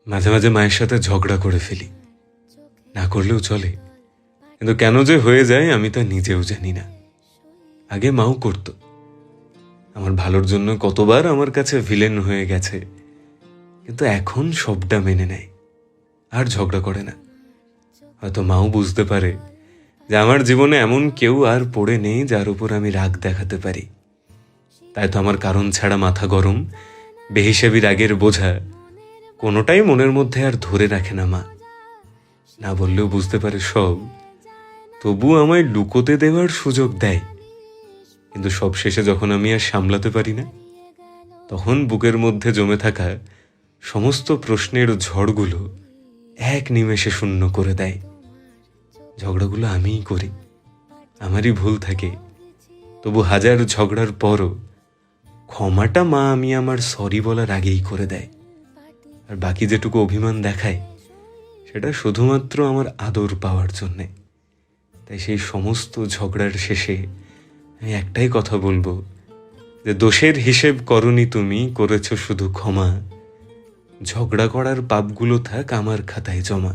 মাঝে মাঝে মায়ের সাথে ঝগড়া করে ফেলি, না করলেও চলে, কিন্তু কেন যে হয়ে যায় আমি তা নিজেও জানি না। আগে মাও করত, আমার ভালোর জন্য কতবার আমার কাছে ভিলেন হয়ে গেছে, কিন্তু এখন সবটা মেনে নেয়, আর ঝগড়া করে না। হয়তো মাও বুঝতে পারে যে আমার জীবনে এমন কেউ আর পড়ে নেই যার উপর আমি রাগ দেখাতে পারি। তাই তো আমার কারণ ছাড়া মাথা গরম, বেহিসাবি রাগের বোঝা কোনোটাই মনের মধ্যে আর ধরে রাখে না মা। না বললেও বুঝতে পারে সব, তবু আমায় লুকোতে দেওয়ার সুযোগ দেয়। কিন্তু সব শেষে যখন আমি আর সামলাতে পারি না, তখন বুকের মধ্যে জমে থাকা সমস্ত প্রশ্নের ঝড়গুলো এক নিমেষে শূন্য করে দেয়। ঝগড়াগুলো আমিই করি, আমারই ভুল থাকে, তবু হাজার ঝগড়ার পরও ক্ষমাটা মা আমি আমার সরি বলার আগেই করে দেয়। আর বাকি যেটুকু অভিমান দেখায় সেটা শুধুমাত্র আমার আদর পাওয়ার জন্যে। তাই সেই সমস্ত ঝগড়ার শেষে আমি একটাই কথা বলবো, যে দোষের হিসেব করনি তুমি, করেছো শুধু ক্ষমা। ঝগড়া করার পাপগুলো থাক আমার খাতায় জমা।